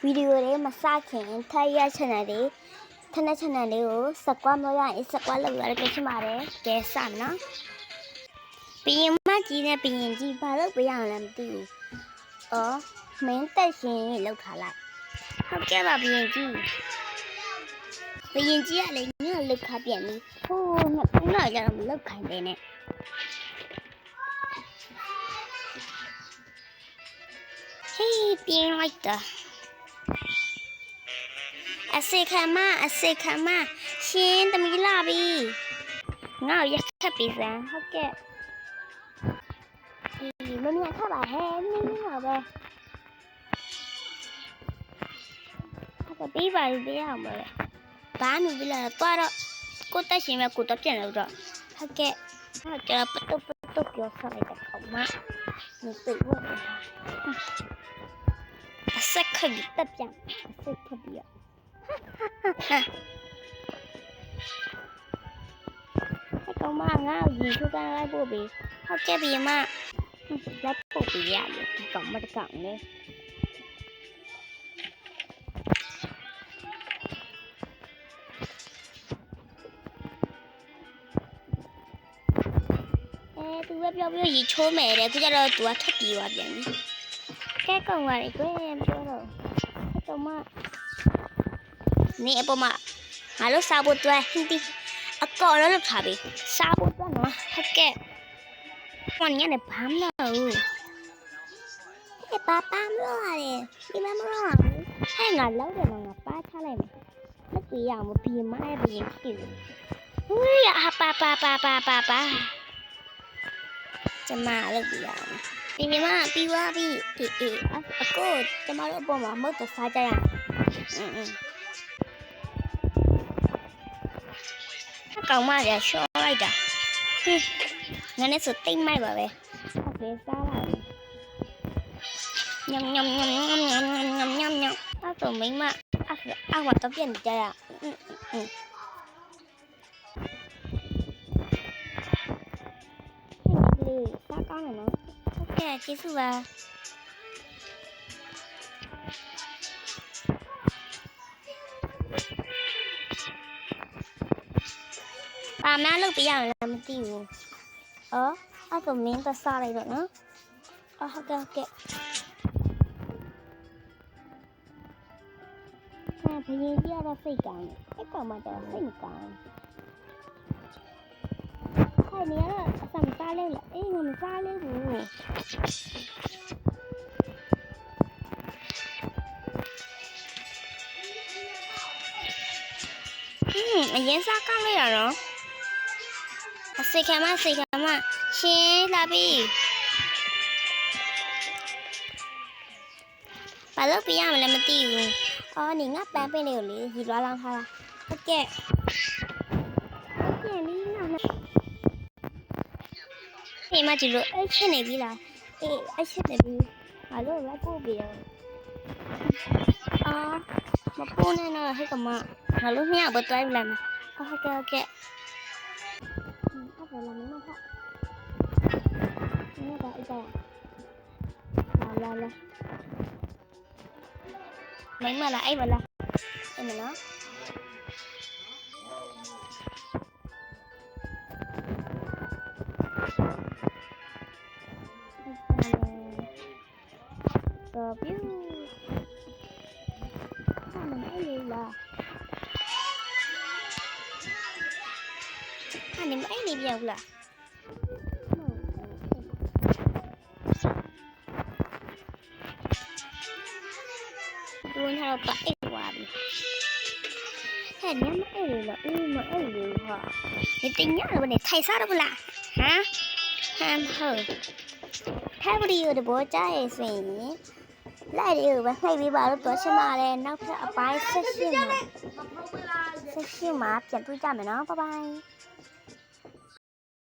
ဗီဒီယိုလေးမစခင်ထပ်ရချင်တယ်လေထက်နဲ့ချင်တယ်လေးကိုစကွာမလို့ရရင်စကွာလောက်ရတဲ့ဖြစ်ပါတယ်ကဲစမယ်နော်ဘရင်မကြီးနဲ့ဘရင်ကြီးဘာလို့ပြရအောင်လဲမသိဘူးအော်မင်းတက်ရှင်လောက်ထားလိုက်ဟုတ်ကဲ့ပါဘရင်ကြီးကလည်းညလောက်ခါပြန်ပြီဟိုးနောက်ကြတော့မလောက်ခိုင်းတယ်နဲ့ဟေးပြင်းလိုက်တာအစေခံမရှင်သမီးလာပြီငါ့ရက်ခက်ပြီစမ်းဟုတ်ကဲ့ဒီမမြတ်ခပါဟဲ့နင်းနေပဲဟုတ်ကဲ့ပြီးပါပြီပြအောင်ပါလေဘာနူပြီလားတော့ကိုတက်ရှင်မဲ့ကိုတော့ပြန်လို့တော့ဟုတ်ကဲ့ဟာကျပတ်တော့ပြောစားလိုက်တော့မနေသိဘူးအစက်ခက်တက်ပြန်အစက်ခက်ပြီးကောင်မငါ့ကိုရေထုတ်ကန်လိုက်ပို့ပြီဟုတ်ကဲ့ပြီမလက်ပို့ပြရတယ်ဒီကောင်မတကောင်လေသူကပြောရေချိုးမယ်တဲ့ခုကျတော့သူကထပ်ပြေးသွားပြန်ပြီကဲကောင်ပါလေကွယ်ပြောတော့ကောင်မနေအပေါ်မှာငါတို့စားဖို့တွဲဟင်းတီအကောလုံးလောက်ထားပြီစားဖို့တွဲနော်ဟုတ်ကဲ့ခွန်ညနေဘာမလို့ဟဲ့ပါမလို့ရတယ်ဒီမမလို့ဟဲ့ငါလောက်တယ်နော်ငါပါချလိုက်မယ်မကြည့်ရအောင်ဘီမရဲ့ဘီဖြစ်ဟူးရပါကျမလုပ်ပြရအောင်ဒီမှာပြီးသွားပြီအေးအကိုကျမတို့အပေါ်မှာမဟုတ်တော့စားကြရအောင်ကောင်မရရှော့လိုက်တာငါနဲ့ဆိုတိတ်မိုက်ပါပဲဟုတ်ကဲ့စားလာညံအဲ့တော့မိမအောက်တော့ပြန်ကြရစားကောင်းတယ်နော်ဟုတ်ကဲ့ကျေးဇူးပါပါမလုပ်ပြရအောင်လည်းမသိဘူးအော်အဲ့တော့မင်းတော့စားလိုက်တော့နော်အော်ဟုတ်ကဲ့ဘရင်ကြီးကတော့စိတ်ကောင်းတယ်အဲ့ကောင်မှတော့စိတ်မကောင်းဘူးနေရအစမစားလဲလားအေးငါမစားလဲဘူးအရင်စားကောင်းလိုက်ရတော့အစိခံမရှင်လာပြီဘာလို့ပြရမလဲမသိဘူးအော်နေငါပန်းပင်းလေးကိုလေရီလွားလောင်းထားတာဟုတ်ကဲ့ပြန်ပြီးနော်ဒီမှာကြည့်လို့အချက်နေပြီလားအေးအချက်နေပြီဘာလို့လဲပို့ပြရအော်မပို့နဲ့တော့ဟဲ့ကမငါလို့မြတ်ဘတွိုင်းလာမယ်ဟုတ်ကဲ့အဲ့ဒါလာမင်းမဖတ်นี่ก็อีกแล้วလာမိမလားအဲ့မလားအဲ့မလားတော့ပြူဟာမအဲ့လေလားဟာနေမအဲ့လေပြောက်လားดูให้เราปะเอ็ดวาบีแค่นี้ไม่เอ็ดเลยเหรอไม่เอ็ดเลยค่ะนี่ติงเนี่ยวันนี้ไทยซาดบุละฮะห้ามเหอะแค่บริโภคเดี๋ยวบอกใจสิไล่เดี๋ยวไปให้วิบากตัวใช่ไหมเลยนักพระอภัยเสียชื่อมาเปลี่ยนตัวจำไหมเนาะบ๊ายบาย